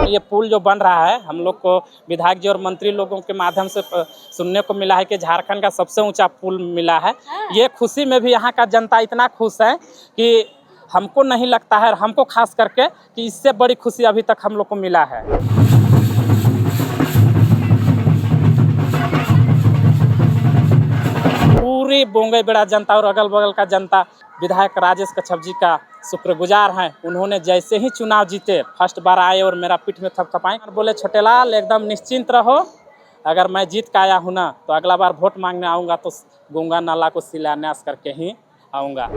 ये पुल जो बन रहा है, हम लोग को विधायक जी और मंत्री लोगों के माध्यम से सुनने को मिला है कि झारखंड का सबसे ऊंचा पुल मिला है। ये खुशी में भी यहाँ का जनता इतना खुश है कि हमको नहीं लगता है, हमको खास करके, कि इससे बड़ी खुशी अभी तक हम लोग को मिला है। पूरी बोंगईबेड़ा जनता और अगल बगल का जनता विधायक राजेश कच्छप जी का शुक्रगुजार हैं। उन्होंने जैसे ही चुनाव जीते, फर्स्ट बार आए और मेरा पीठ में थपथपाए और बोले, छोटेलाल एकदम निश्चिंत रहो, अगर मैं जीत के आया हूँ ना तो अगला बार वोट मांगने आऊँगा तो गंगा नाला को शिलान्यास करके ही आऊँगा।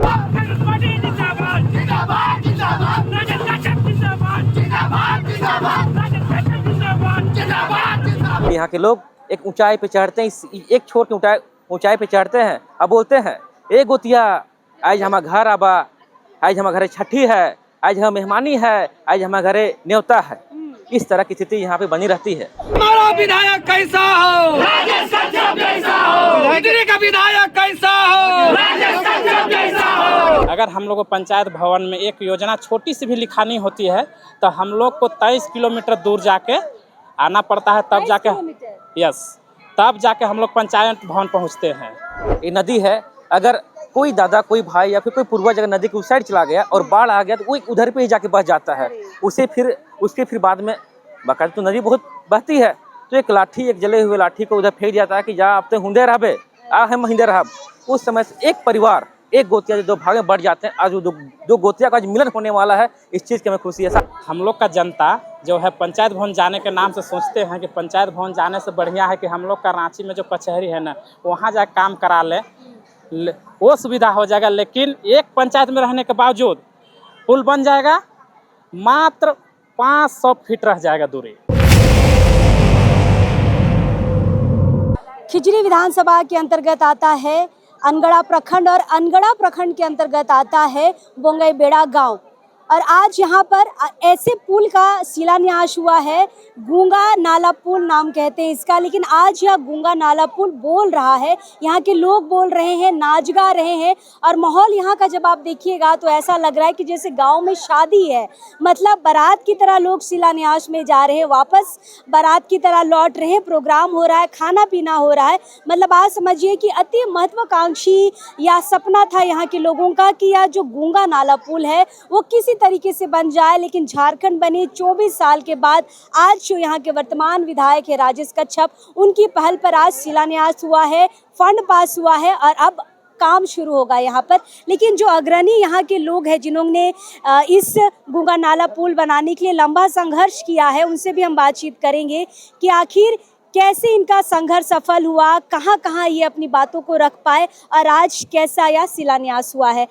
यहाँ के लोग एक ऊंचाई पे चढ़ते हैं, एक छोर के ऊंचाई पे चढ़ते हैं, अब बोलते हैं, ए गोतिया आज हमारे घर आबा, आज हमारे घरे छठी है, आज हम मेहमानी है, आज हमारे घरे न्योता है। इस तरह की स्थिति यहाँ पे बनी रहती है। हमारा विधायक कैसा हो, राजेश कच्छप जैसा हो, मंत्री का विधायक कैसा हो, राजेश कच्छप जैसा हो। अगर हम लोग को पंचायत भवन में एक योजना छोटी सी भी लिखानी होती है तो हम लोग को 23 किलोमीटर दूर जाके आना पड़ता है, तब जाके तब जाके हम लोग पंचायत भवन पहुंचते हैं। ये नदी है, अगर कोई दादा, कोई भाई या फिर कोई पूर्वज अगर नदी के उस साइड चला गया और बाढ़ आ गया तो वो उधर पे ही जाके बह जाता है। उसके फिर बाद में बाकायदा तो नदी बहुत बहती है, तो एक लाठी, एक जले हुए लाठी को उधर फेंक जाता है कि जा अब तो हुंदे रहबे, आ हम हिंदे रहब। उस समय से एक परिवार, एक गोतिया जो दो भाग में बढ़ जाते हैं। आज वो दो गोतिया का आज मिलन होने वाला है, इस चीज़ की हमें खुशी है। हम लोग का जनता जो है पंचायत भवन जाने के नाम से सोचते हैं कि पंचायत भवन जाने से बढ़िया है कि हम लोग का रांची में जो कचहरी है ना, वहाँ जाकर काम करा ले, वो सुविधा हो जाएगा। लेकिन एक पंचायत में रहने के बावजूद पुल बन जाएगा, मात्र 500 फीट रह जाएगा दूरी। खिजरी विधानसभा के अंतर्गत आता है अनगढ़ा प्रखंड और अनगढ़ा प्रखंड के अंतर्गत आता है बोंगईबेड़ा गांव। और आज यहाँ पर ऐसे पुल का शिलान्यास हुआ है, गूंगा नाला पुल नाम कहते हैं इसका, लेकिन आज यह गूंगा नाला पुल बोल रहा है। यहाँ के लोग बोल रहे हैं, नाच गा रहे हैं, और माहौल यहाँ का जब आप देखिएगा तो ऐसा लग रहा है कि जैसे गांव में शादी है। मतलब बारात की तरह लोग शिलान्यास में जा रहे हैं, वापस बारात की तरह लौट रहे हैं, प्रोग्राम हो रहा है, खाना पीना हो रहा है। मतलब आज समझिए कि अति महत्वाकांक्षी या सपना था यहाँ के लोगों का कि यह जो गूंगा नाला पुल है वो किसी तरीके से बन जाए। लेकिन झारखंड बने 24 साल के बाद आज जो यहाँ के वर्तमान विधायक है राजेश कच्छप, उनकी पहल पर आज शिलान्यास हुआ है, फंड पास हुआ है और अब काम शुरू होगा यहाँ पर। लेकिन जो अग्रणी यहाँ के लोग हैं जिन्होंने इस गूंगा नाला पुल बनाने के लिए लंबा संघर्ष किया है, उनसे भी हम बातचीत करेंगे कि आखिर कैसे इनका संघर्ष सफल हुआ, कहाँ कहाँ ये अपनी बातों को रख पाए और आज कैसा यह शिलान्यास हुआ है।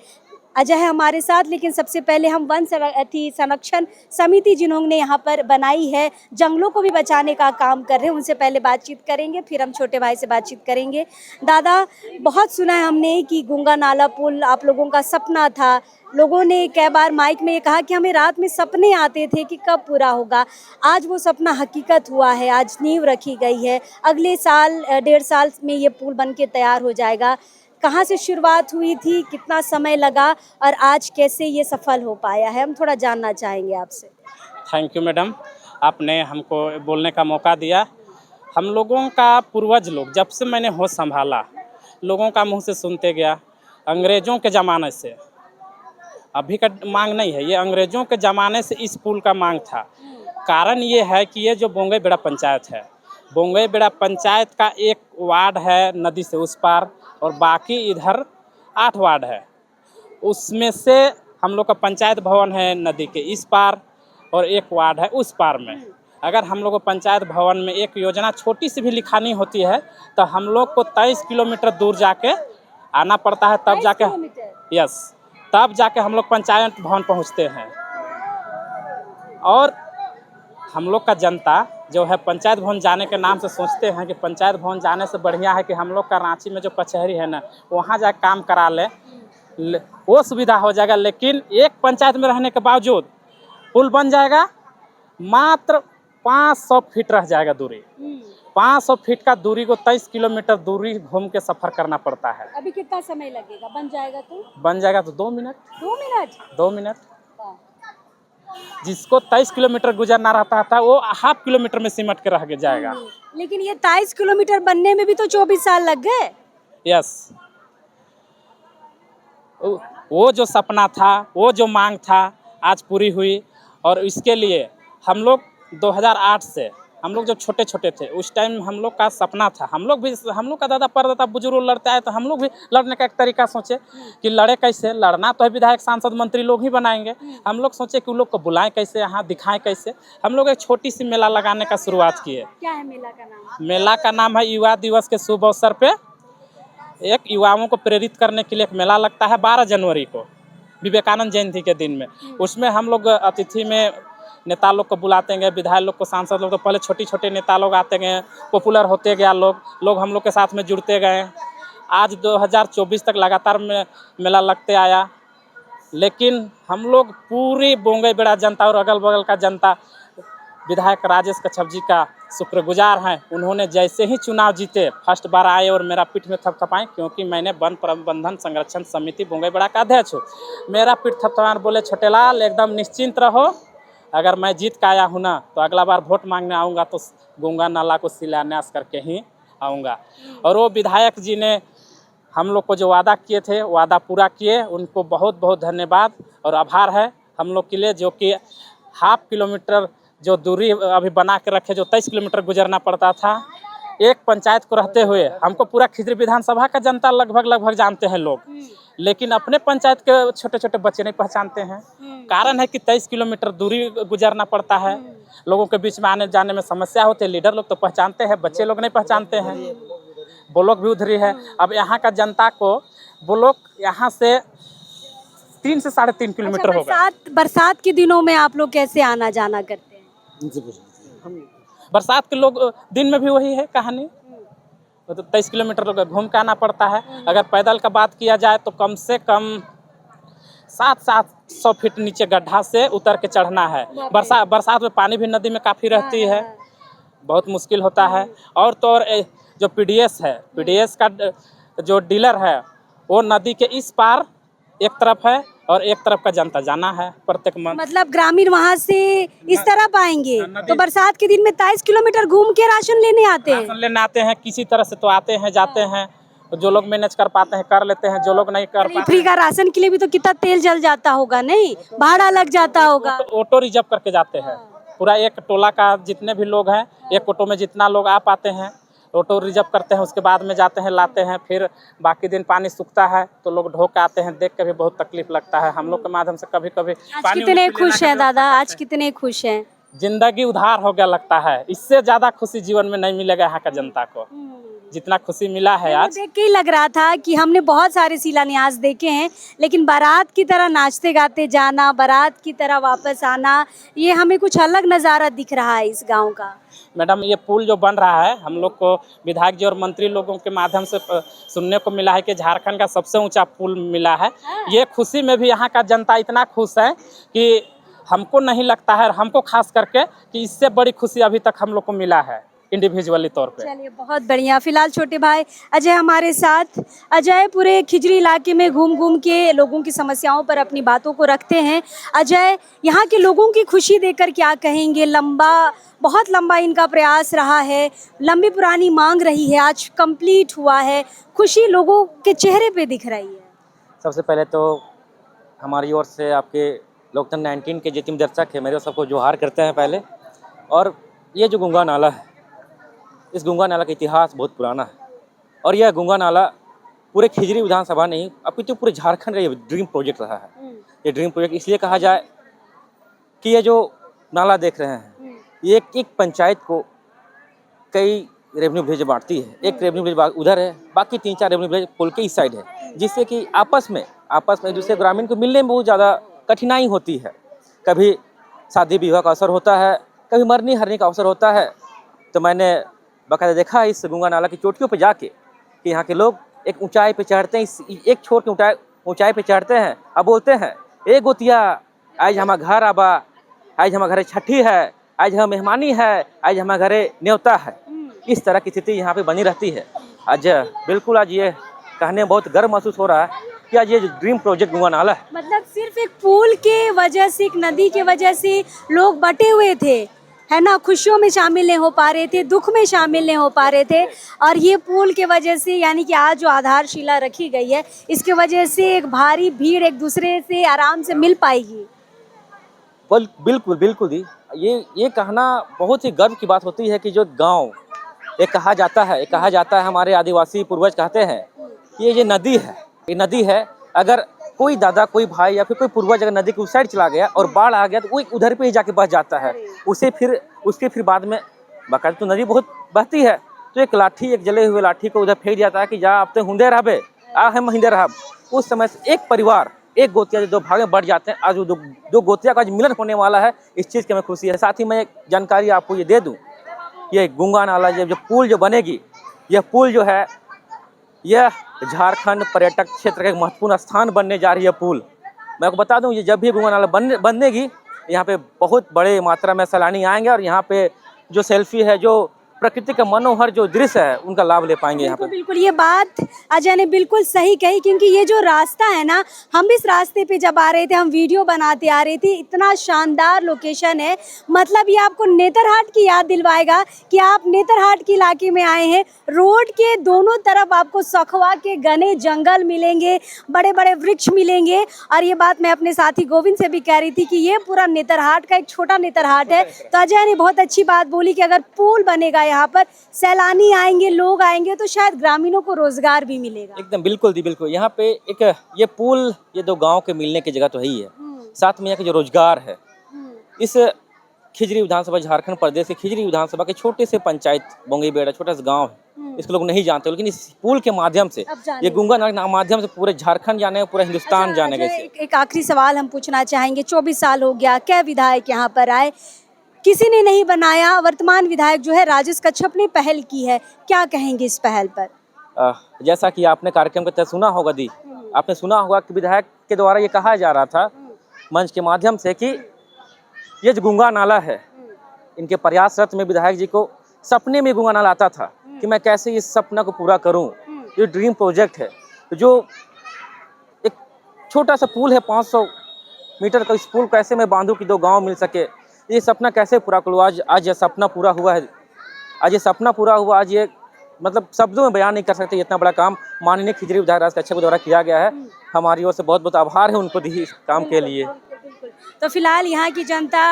अजय है हमारे साथ, लेकिन सबसे पहले हम वन संरक्षण समिति जिन्होंने यहाँ पर बनाई है, जंगलों को भी बचाने का काम कर रहे हैं, उनसे पहले बातचीत करेंगे, फिर हम छोटे भाई से बातचीत करेंगे। दादा, बहुत सुना है हमने कि गूंगा नाला पुल आप लोगों का सपना था। लोगों ने कई बार माइक में ये कहा कि हमें रात में सपने आते थे कि कब पूरा होगा। आज वो सपना हकीकत हुआ है, आज नींव रखी गई है, अगले साल 1.5 साल में ये पुल बन के तैयार हो जाएगा। कहाँ से शुरुआत हुई थी, कितना समय लगा और आज कैसे ये सफल हो पाया है, हम थोड़ा जानना चाहेंगे आपसे। थैंक यू मैडम, आपने हमको बोलने का मौका दिया। हम लोगों का पूर्वज लोग, जब से मैंने होश संभाला, लोगों का मुंह से सुनते गया, अंग्रेज़ों के ज़माने से, अभी का मांग नहीं है, ये अंग्रेज़ों के ज़माने से इस पुल का मांग था। कारण ये है कि ये जो बोंगईबेड़ा पंचायत है, बोंगईबेड़ा पंचायत का एक वार्ड है नदी से उस पार और बाकी इधर 8 वार्ड है। उसमें से हम लोग का पंचायत भवन है नदी के इस पार और एक वार्ड है उस पार में। अगर हम लोग को पंचायत भवन में एक योजना छोटी सी भी लिखानी होती है तो हम लोग को 23 किलोमीटर दूर जाके आना पड़ता है, तब जाके हम लोग पंचायत भवन पहुंचते हैं। और हम लोग का जनता जो है पंचायत भवन जाने के नाम से सोचते हैं कि पंचायत भवन जाने से बढ़िया है कि हम लोग का रांची में जो कचहरी है ना, वहाँ जाकर काम करा ले, वो सुविधा हो जाएगा। लेकिन एक पंचायत में रहने के बावजूद पुल बन जाएगा, मात्र 500 फीट रह जाएगा दूरी। 500 फीट का दूरी को 23 किलोमीटर दूरी घूम के सफ़र करना पड़ता है। अभी कितना समय लगेगा, बन जाएगा तो? बन जाएगा तो 2 मिनट। 2 मिनट? 2 मिनट। जिसको 23 किलोमीटर गुजरना रहता था वो हाफ किलोमीटर में सिमट के रह के जाएगा। लेकिन ये 23 किलोमीटर बनने में भी तो 24 साल लग गए। यस, वो जो सपना था, वो जो मांग था, आज पूरी हुई। और इसके लिए हम लोग 2008 से, हम लोग जब छोटे छोटे थे उस टाइम हम लोग का सपना था, हम लोग का दादा परदादा बुजुर्ग लड़ते आए तो हम लोग भी लड़ने का एक तरीका सोचे कि लड़े कैसे। लड़ना तो है विधायक सांसद मंत्री लोग ही बनाएंगे। हम लोग सोचे कि उन लोग को बुलाएं कैसे, यहाँ दिखाएं कैसे। हम लोग एक छोटी सी मेला लगाने का शुरुआत किए। क्या है मेला का नाम? मेला का नाम है युवा दिवस के शुभ अवसर पे एक युवाओं को प्रेरित करने के लिए एक मेला लगता है 12 जनवरी को, विवेकानंद जयंती के दिन में। उसमें हम लोग अतिथि में नेता लोग को बुलाते हैं, विधायक लोग को, सांसद लोग। तो पहले छोटे छोटे नेता लोग आते गए, पॉपुलर होते गया लोग हम लोग के साथ में जुड़ते गए। आज 2024 तक लगातार मेला लगते आया। लेकिन हम लोग पूरी बोंगई बेड़ा जनता और अगल बगल का जनता विधायक राजेश कच्छप जी का शुक्रगुजार हैं। उन्होंने जैसे ही चुनाव जीते फर्स्ट बार आए और मेरा पीठ में थपथपाएं, क्योंकि मैंने वन प्रबंधन संरक्षण समिति बोंगई बेड़ा का अध्यक्ष हूँ। मेरा पीठ थपथपाएं, बोले छोटेलाल एकदम निश्चिंत रहो, अगर मैं जीत के आया हूँ ना तो अगला बार वोट मांगने आऊँगा तो गंगा नाला को शिलान्यास करके ही आऊँगा। और वो विधायक जी ने हम लोग को जो वादा किए थे वादा पूरा किए, उनको बहुत बहुत धन्यवाद और आभार है हम लोग के लिए। जो कि हाफ किलोमीटर जो दूरी अभी बना के रखे, जो 23 किलोमीटर गुजरना पड़ता था एक पंचायत को रहते हुए, हमको पूरा खिजरी विधानसभा का जनता लगभग जानते हैं लोग, लेकिन अपने पंचायत के छोटे छोटे बच्चे नहीं पहचानते हैं। कारण है कि 23 किलोमीटर दूरी गुजरना पड़ता है, लोगों के बीच में आने जाने में समस्या होती है। लीडर लोग तो पहचानते हैं, बच्चे लोग नहीं पहचानते हैं। वो लोग भी उधरी है। अब यहाँ का जनता को वो लोग यहाँ से 3 से 3.5 किलोमीटर होगा। बरसात के दिनों में आप लोग कैसे आना जाना करते हैं? बरसात के लोग दिन में भी वही है कहानी, तो 23 किलोमीटर लोग घूम के आना पड़ता है। अगर पैदल का बात किया जाए तो कम से कम 700 फीट नीचे गड्ढा से उतर के चढ़ना है। बरसात में पानी भी नदी में काफ़ी रहती है, बहुत मुश्किल होता है। और तो और जो पीडीएस है, पीडीएस का जो डीलर है वो नदी के इस पार एक तरफ है और एक तरफ का जनता जाना है प्रत्येक मंथ। मतलब ग्रामीण वहाँ से इस तरफ आएंगे तो बरसात के दिन में 23 किलोमीटर घूम के राशन लेने आते हैं। राशन लेने आते हैं, किसी तरह से तो आते हैं जाते हैं। जो लोग मैनेज कर पाते हैं कर लेते हैं, जो लोग नहीं कर पाते। फ्री का राशन के लिए भी तो कितना तेल जल जाता होगा, नहीं भाड़ा लग जाता होगा। ऑटो रिजर्व करके जाते हैं, पूरा एक टोला का जितने भी लोग हैं एक ऑटो में जितना लोग आ पाते हैं ऑटो रिजर्व करते हैं, उसके बाद में जाते हैं लाते हैं। फिर बाकी दिन पानी सूखता है तो लोग ढो के आते हैं, देख के भी बहुत तकलीफ लगता है। हम लोग के माध्यम से कभी कभी आज कितने खुश हैं दादा, आज कितने खुश हैं? जिंदगी उधार हो गया लगता है। इससे ज्यादा खुशी जीवन में नहीं मिलेगा यहाँ का जनता को जितना खुशी मिला है आज। देख के ही लग रहा था कि हमने बहुत सारे शिलान्यास देखे हैं, लेकिन बारात की तरह नाचते गाते जाना, बारात की तरह वापस आना, ये हमें कुछ अलग नज़ारा दिख रहा है इस गांव का। मैडम ये पुल जो बन रहा है, हम लोग को विधायक जी और मंत्री लोगों के माध्यम से सुनने को मिला है कि झारखंड का सबसे ऊंचा पुल मिला है। ये खुशी में भी यहाँ का जनता इतना खुश है कि हमको नहीं लगता है, हमको खास करके, कि इससे बड़ी खुशी अभी तक हम लोग को मिला है इंडिविजुअली तौर पे। चलिए बहुत बढ़िया। फिलहाल छोटे भाई अजय हमारे साथ। अजय पूरे खिजरी इलाके में घूम घूम के लोगों की समस्याओं पर अपनी बातों को रखते हैं। अजय, यहाँ के लोगों की खुशी देखकर क्या कहेंगे? बहुत लंबा इनका प्रयास रहा है, लंबी पुरानी मांग रही है, आज कंप्लीट हुआ है, खुशी लोगों के चेहरे पे दिख रही है। सबसे पहले तो हमारी ओर से आपके लोकतंत्र 19 के जितने दर्शक है मेरे सबको जोहार करते हैं पहले। और ये जो गंगा नाला है, इस गंगा नाला का इतिहास बहुत पुराना है और यह गंगा नाला पूरे खिजरी विधानसभा नहीं अपितु पूरे झारखंड का ये ड्रीम प्रोजेक्ट रहा है। ये ड्रीम प्रोजेक्ट इसलिए कहा जाए कि ये जो नाला देख रहे हैं ये एक पंचायत को कई रेवेन्यू विलेज बांटती है। एक रेवेन्यू विलेज उधर है, बाकी 3-4 रेवेन्यू विलेज पुल के इस साइड है, जिससे कि आपस में एक दूसरे ग्रामीण को मिलने में बहुत ज़्यादा कठिनाई होती है। कभी शादी विवाह का अवसर होता है, कभी मरनी हरनी का अवसर होता है। तो मैंने बाकायदा देखा इस गंगा नाला की चोटियों पे जाके कि यहाँ के लोग एक ऊंचाई पे चढ़ते हैं, एक छोर के ऊंचाई पे चढ़ते हैं अब बोलते हैं, ए गोतिया आज हमारे घर आबा, आज हमारे घरे छठी है, आज हम मेहमानी है, आज हमारे घरे न्योता है। इस तरह की स्थिति यहाँ पे बनी रहती है। आज बिल्कुल आज ये कहने में बहुत गर्व महसूस हो रहा है कि आज ये जो ड्रीम प्रोजेक्ट गंगा नाला है, मतलब सिर्फ एक पुल के वजह से, एक नदी के वजह से लोग बटे हुए थे, है ना, खुशियों में शामिल नहीं हो पा रहे थे, दुख में शामिल नहीं हो पा रहे थे, और ये पुल के वजह से, यानी कि आज जो आधारशिला रखी गई है, इसके वजह से एक भारी भीड़ एक दूसरे से आराम से मिल पाएगी। बिल्कुल बिल्कुल दी, ये कहना बहुत ही गर्व की बात होती है कि जो गांव, ये कहा जाता है हमारे आदिवासी पूर्वज कहते हैं कि ये नदी है, अगर कोई दादा, कोई भाई या फिर कोई पूर्वज अगर नदी के उस साइड चला गया और बाढ़ आ गया तो वो उधर पे ही जाके बस जाता है, उसके फिर बाद में बाकायदा तो नदी बहुत बहती है, तो एक लाठी, एक जले हुए लाठी को उधर फेंक जाता है कि जा अब तो हुंदे रहबे, आ हम हिंदे रहब। उस समय से एक परिवार, एक गोतिया जो दो भाग में बढ़ जाते हैं, आज वो दो गोतिया का आज मिलन होने वाला है, इस चीज़ की हमें खुशी है। साथ ही मैं एक जानकारी आपको ये दे दूँ, ये गंगा नाला जो पुल जो बनेगी, यह पुल जो है यह झारखंड पर्यटक क्षेत्र का एक महत्वपूर्ण स्थान बनने जा रही है पुल। मैं आपको बता दूं, ये जब भी गंगा नाला बनेगी, यहाँ पे बहुत बड़े मात्रा में सैलानी आएंगे और यहाँ पे जो सेल्फी है, जो प्रकृति का मनोहर जो दृश्य है, उनका लाभ ले पाएंगे यहाँ पे। बिल्कुल ये बात अजय ने बिल्कुल सही कही, क्योंकि ये जो रास्ता है ना, हम इस रास्ते पे जब आ रहे थे, हम वीडियो बनाते आ रहे थे, इतना शानदार लोकेशन है, मतलब ये आपको नेतरहाट की याद दिलवाएगा कि आप नेतरहाट के इलाके में आए हैं। रोड के दोनों तरफ आपको सखवा के घने जंगल मिलेंगे, बड़े बड़े वृक्ष मिलेंगे, और ये बात मैं अपने साथी गोविंद से भी कह रही थी कि ये पूरा नेतरहाट का एक छोटा नेतरहाट है। तो अजय ने बहुत अच्छी बात बोली कि अगर पुल बनेगा, यहाँ पर सैलानी आएंगे, लोग आएंगे, तो शायद ग्रामीणों को रोजगार भी मिलेगा। एकदम बिल्कुल दी, बिल्कुल। यहाँ पे एक ये पुल, ये दो गांव के मिलने की जगह तो है ही है, साथ में यहाँ के जो रोजगार है, इस खिजरी विधानसभा, झारखंड प्रदेश के खिजरी विधानसभा के छोटे से पंचायत बोंगई बेड़ा, छोटा सा गांव है, इसको लोग नहीं जानते, लेकिन इस पुल के माध्यम से, ये गंगा नाला के माध्यम से पूरे झारखंड जाने, पूरा हिंदुस्तान जाने के। एक आखिरी सवाल हम पूछना चाहेंगे, 24 साल हो गया, क्या विधायक यहाँ पर आए, किसी ने नहीं बनाया, वर्तमान विधायक जो है राजेश कच्छप ने पहल की है, क्या कहेंगे इस पहल पर? जैसा कि आपने कार्यक्रम के तहत सुना होगा दी, आपने सुना होगा कि विधायक के द्वारा ये कहा जा रहा था मंच के माध्यम से कि ये जो गंगा नाला है, इनके प्रयासरत में विधायक जी को सपने में गंगा नाला आता था कि मैं कैसे इस सपना को पूरा करूं। ये ड्रीम प्रोजेक्ट है, जो एक छोटा सा पुल है 500 मीटर का, इस पुल कैसे मैं बांधूं कि दो गांव मिल सके, ये सपना कैसे पूरा करूँ। आज ये सपना पूरा हुआ है, आज ये मतलब शब्दों में बयान नहीं कर सकते, इतना बड़ा काम माननीय खिजरी विधायक राजेश कच्छप के द्वारा किया गया है। हमारी ओर से बहुत बहुत आभार है उनको दी इस काम के लिए। तो फिलहाल यहाँ की जनता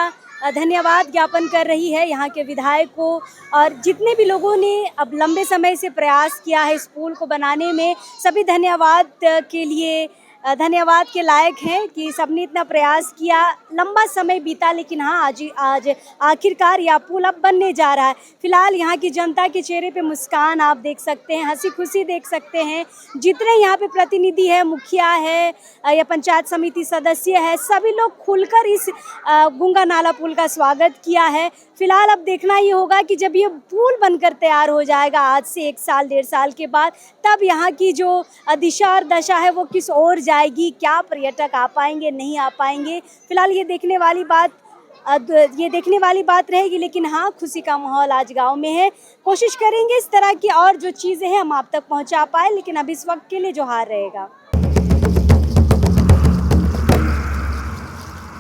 धन्यवाद ज्ञापन कर रही है यहाँ के विधायक को, और जितने भी लोगों ने अब लंबे समय से प्रयास किया है इस पुल को बनाने में, सभी धन्यवाद के लिए, धन्यवाद के लायक हैं कि सबने इतना प्रयास किया, लंबा समय बीता, लेकिन हाँ आज आखिरकार यह पुल अब बनने जा रहा है। फिलहाल यहाँ की जनता के चेहरे पे मुस्कान आप देख सकते हैं, हंसी खुशी देख सकते हैं। जितने यहाँ पे प्रतिनिधि है, मुखिया है या पंचायत समिति सदस्य है, सभी लोग खुलकर इस गंगा नाला पुल का स्वागत किया है। फिलहाल अब देखना ये होगा कि जब ये पुल बनकर तैयार हो जाएगा आज से 1 साल 1.5 साल के बाद, तब यहाँ की जो दिशा और दशा है वो किस ओर जाएगी, क्या पर्यटक आ पाएंगे, नहीं आ पाएंगे, फिलहाल ये देखने वाली बात रहेगी। लेकिन हाँ, खुशी का माहौल आज गांव में है। कोशिश करेंगे इस तरह की और जो चीज़ें हैं हम आप तक पहुंचा पाए, लेकिन अब इस वक्त के लिए जोहार रहेगा।